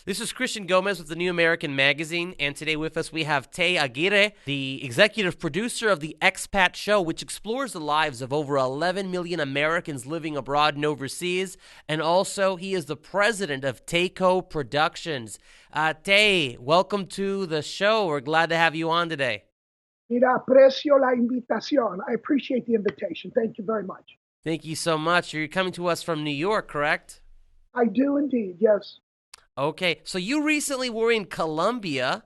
This is Christian Gomez with the New American Magazine, and today with us we have Tai Aguirre, the executive producer of the Expat Show, which explores the lives of over 11 million Americans living abroad and overseas, and also he is the president of Taiko Productions. Tai, welcome to the show. We're glad to have you on today. Mira, aprecio la invitación. I appreciate the invitation. Thank you very much. Thank you so much. You're coming to us from New York, correct? I do indeed, yes. Okay, so you recently were in Colombia,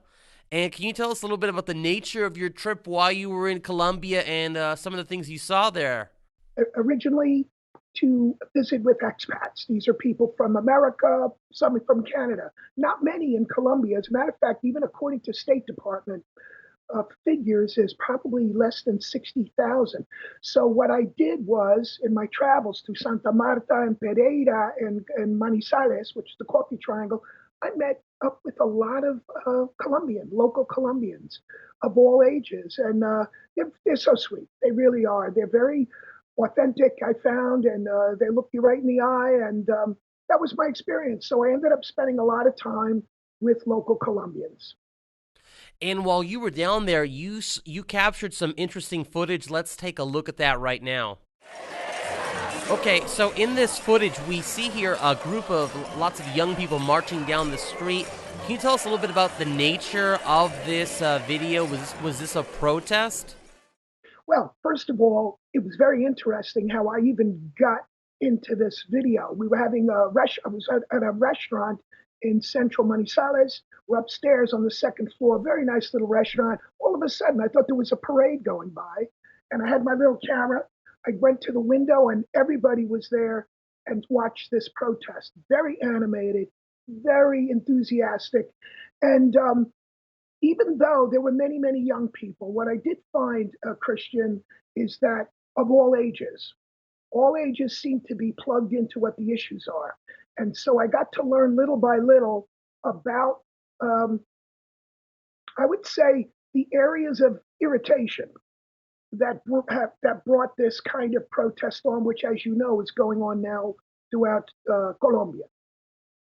and can you tell us a little bit about the nature of your trip while you were in Colombia and some of the things you saw there? Originally to visit with expats. These are people from America, some from Canada. Not many in Colombia. As a matter of fact, even according to State Department figures, is probably less than 60,000. So what I did was, in my travels to Santa Marta and Pereira and Manizales, which is the Coffee Triangle, I met up with a lot of local Colombians of all ages. And they're so sweet. They really are. They're very authentic, I found, and they look you right in the eye. And that was my experience. So I ended up spending a lot of time with local Colombians. And while you were down there, you captured some interesting footage. Let's take a look at that right now. Okay, so in this footage, we see here a group of lots of young people marching down the street. Can you tell us a little bit about the nature of this video? Was this a protest? Well, first of all, it was very interesting how I even got into this video. We were having I was at a restaurant in central Manizales. We're upstairs on the second floor, very nice little restaurant. All of a sudden, I thought there was a parade going by, and I had my little camera. I went to the window, and everybody was there and watched this protest. Very animated, very enthusiastic. And even though there were many, many young people, what I did find, Christian, is that of all ages seem to be plugged into what the issues are. And so I got to learn little by little about, I would say, the areas of irritation that brought this kind of protest on, which, as you know, is going on now throughout Colombia.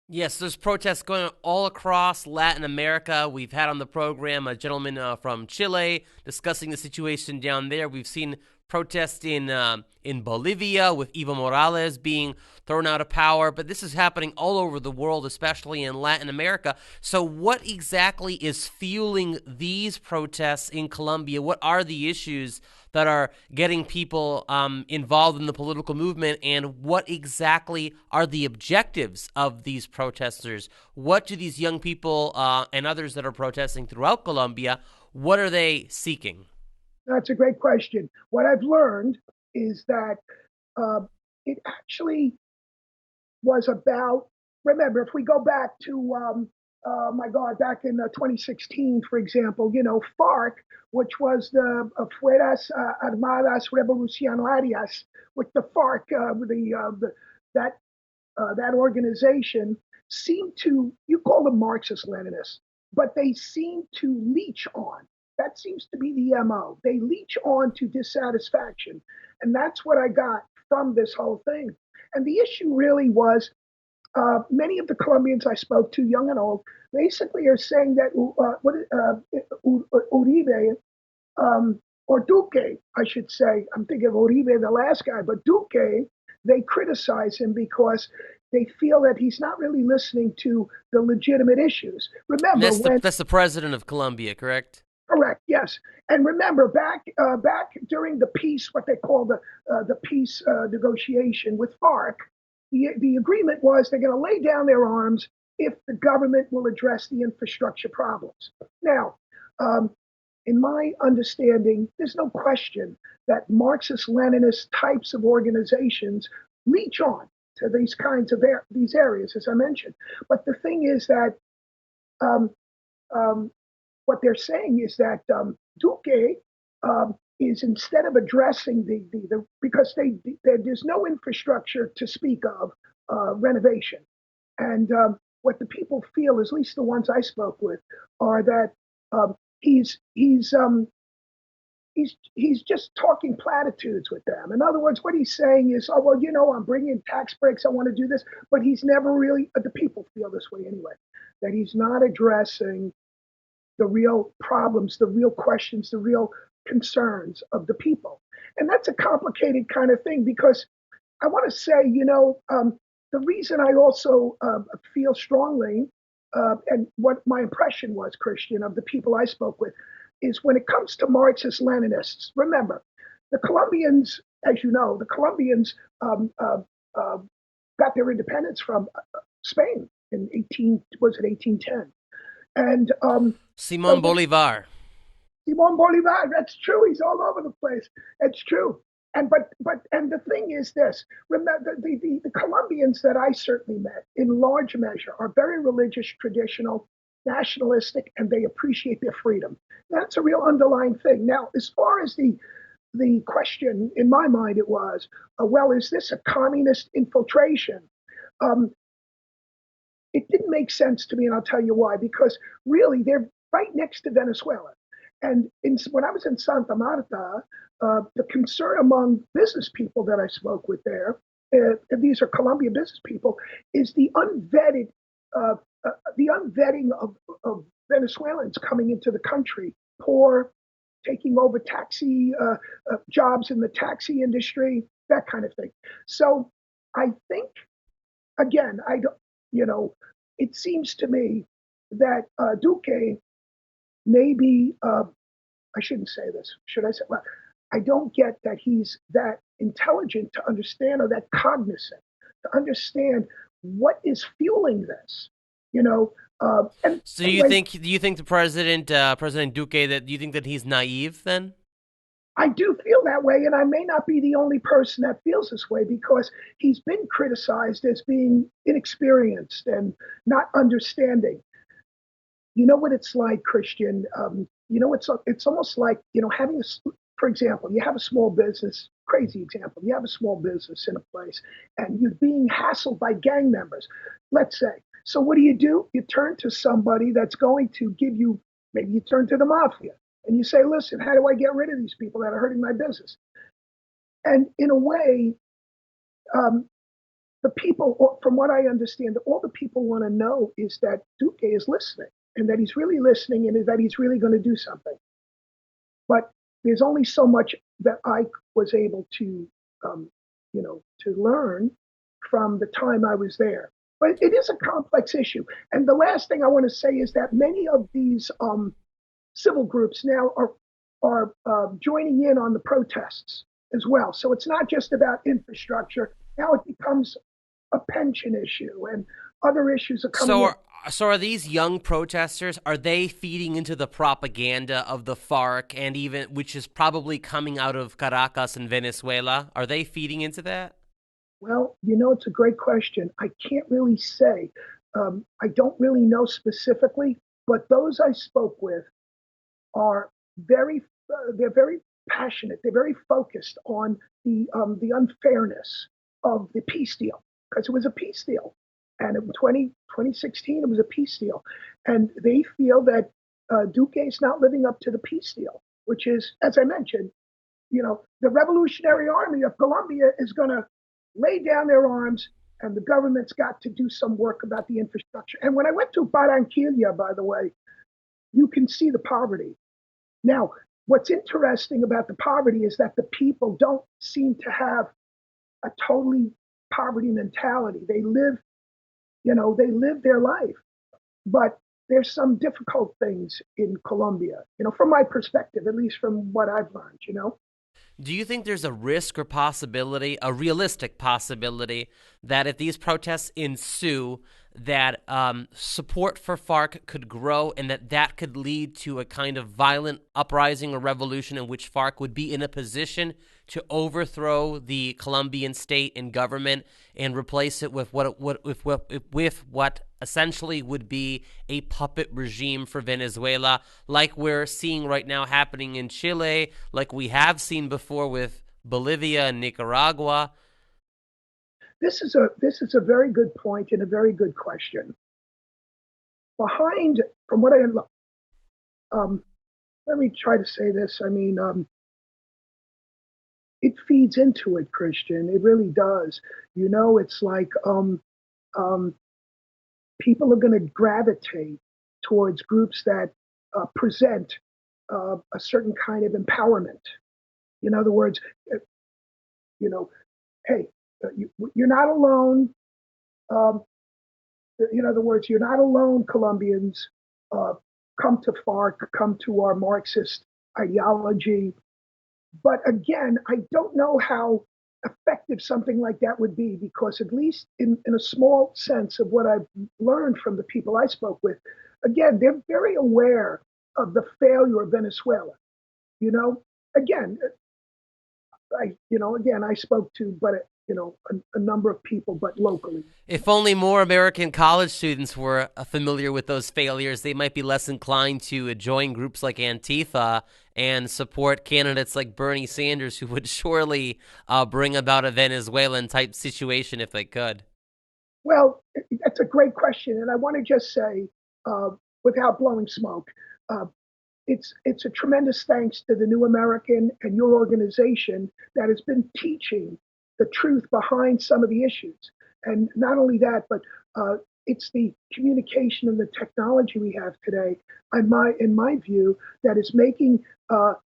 Yes, there's protests going on all across Latin America. We've had on the program a gentleman from Chile discussing the situation down there. We've seen protests in Bolivia with Evo Morales being thrown out of power, but this is happening all over the world, especially in Latin America. So what exactly is fueling these protests in Colombia? What are the issues that are getting people involved in the political movement, and what exactly are the objectives of these protesters? What do these young people and others that are protesting throughout Colombia, what are they seeking? That's a great question. What I've learned is that uh, it actually was about, remember, if we go back to, my God, back in 2016, for example, FARC, which was the Fuerzas Armadas Revolucionarias, with the FARC, that that organization seemed to, you call them Marxist-Leninists, but they seem to leech on. That seems to be the MO. They leech on to dissatisfaction. And that's what I got from this whole thing. And the issue really was many of the Colombians I spoke to, young and old, basically are saying that Uribe, or Duque, I should say, I'm thinking of Uribe, the last guy, but Duque, they criticize him because they feel that he's not really listening to the legitimate issues. And Remember when that's the president of Colombia, correct? Correct. Yes, and remember back during the peace, what they call the peace negotiation with FARC, the agreement was they're going to lay down their arms if the government will address the infrastructure problems. Now, in my understanding, there's no question that Marxist-Leninist types of organizations reach on to these kinds of these areas, as I mentioned. But the thing is that um, um, what they're saying is that Duque is, instead of addressing because there's no infrastructure to speak of renovation, and what the people feel, at least the ones I spoke with, are that he's he's just talking platitudes with them. In other words, what he's saying is, oh well, I'm bringing tax breaks. I want to do this, but he's never really. The people feel this way anyway. That he's not addressing the real problems, the real questions, the real concerns of the people, and that's a complicated kind of thing because I want to say, the reason I also feel strongly, and what my impression was, Christian, of the people I spoke with, is when it comes to Marxist-Leninists, remember, the Colombians, as you know, the Colombians got their independence from Spain in 1810. And Simon Bolivar. Simon Bolivar, that's true. He's all over the place. It's true. And the thing is this: remember, the Colombians that I certainly met, in large measure, are very religious, traditional, nationalistic, and they appreciate their freedom. That's a real underlying thing. Now, as far as the question, in my mind, it was, well, is this a communist infiltration? It didn't make sense to me, and I'll tell you why. Because really, they're right next to Venezuela. And when I was in Santa Marta, the concern among business people that I spoke with there, and these are Colombian business people, is the unvetting of Venezuelans coming into the country, poor, taking over taxi jobs in the taxi industry, that kind of thing. So I think, again, it seems to me that Duque maybe, I shouldn't say this. Should I say? Well, I don't get that he's that intelligent to understand, or that cognizant to understand what is fueling this. And so do you think the President Duque, that do you think that he's naive then? I do feel that way, and I may not be the only person that feels this way because he's been criticized as being inexperienced and not understanding. You know what it's like, Christian? It's almost like, having for example, you have a small business, crazy example, you have a small business in a place and you're being hassled by gang members, let's say. So what do? You turn to somebody that's going to give you, maybe you turn to the mafia and you say, listen, how do I get rid of these people that are hurting my business? And in a way, the people, from what I understand, all the people want to know is that Duque is listening, and that he's really listening, and that he's really going to do something. But there's only so much that I was able to, to learn from the time I was there. But it is a complex issue. And the last thing I want to say is that many of these civil groups now are joining in on the protests as well. So it's not just about infrastructure. Now it becomes a pension issue, and other issues are coming in. So are these young protesters, are they feeding into the propaganda of the FARC, and even, which is probably coming out of Caracas and Venezuela? Are they feeding into that? Well, it's a great question. I can't really say. I don't really know specifically, but those I spoke with are they're very passionate. They're very focused on the unfairness of the peace deal, because it was a peace deal. And in 2016, it was a peace deal. And they feel that Duque is not living up to the peace deal, which is, as I mentioned, the Revolutionary Army of Colombia is going to lay down their arms, and the government's got to do some work about the infrastructure. And when I went to Barranquilla, by the way, you can see the poverty. Now, what's interesting about the poverty is that the people don't seem to have a totally poverty mentality. They live their life. But there's some difficult things in Colombia, from my perspective, at least from what I've learned. Do you think there's a risk or possibility, a realistic possibility, that if these protests ensue, that support for FARC could grow, and that could lead to a kind of violent uprising or revolution in which FARC would be in a position to overthrow the Colombian state and government and replace it with what essentially would be a puppet regime for Venezuela, like we're seeing right now happening in Chile, like we have seen before with Bolivia and Nicaragua? This is a very good point and a very good question. From what I let me try to say this. I mean, it feeds into it, Christian. It really does. It's like um, people are going to gravitate towards groups that present a certain kind of empowerment. In other words, uh, you know, hey, you're not alone. Um, in other words, you're not alone, Colombians. Uh, Come to FARC, come to our Marxist ideology. But again, I don't know how effective something like that would be because, at least in a small sense of what I've learned from the people I spoke with, again, they're very aware of the failure of Venezuela. You know, again, again, I spoke to, but a number of people, but locally. If only more American college students were familiar with those failures, they might be less inclined to join groups like Antifa and support candidates like Bernie Sanders, who would surely bring about a Venezuelan type situation if they could. Well, that's a great question, and I want to just say, uh, without blowing smoke, uh, it's a tremendous thanks to the New American and your organization that has been teaching the truth behind some of the issues. And not only that, but it's the communication and the technology we have today, in my view, that is making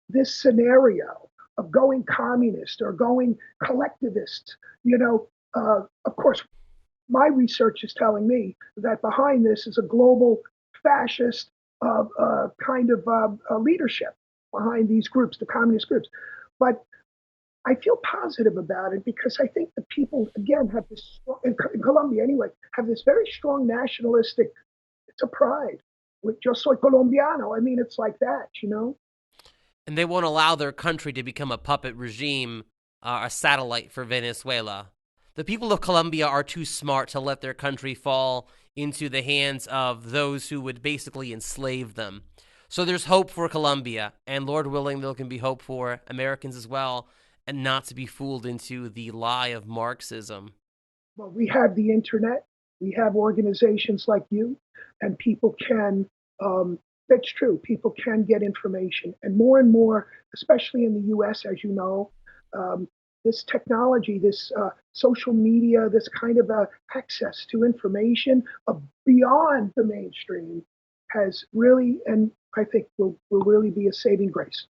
this scenario of going communist or going collectivist. Of course, my research is telling me that behind this is a global fascist kind of leadership behind these groups, the communist groups. But I feel positive about it because I think the people, again, have this, in Colombia anyway, have this very strong nationalistic, it's a pride. With Yo soy Colombiano. I mean, it's like that. And they won't allow their country to become a puppet regime, a satellite for Venezuela. The people of Colombia are too smart to let their country fall into the hands of those who would basically enslave them. So there's hope for Colombia, and Lord willing, there can be hope for Americans as well, and not to be fooled into the lie of Marxism. Well, we have the internet, we have organizations like you, and people can, that's true, people can get information. And more, especially in the US, as you know, um, this technology, this social media, this kind of access to information beyond the mainstream has really, and I think will really be a saving grace.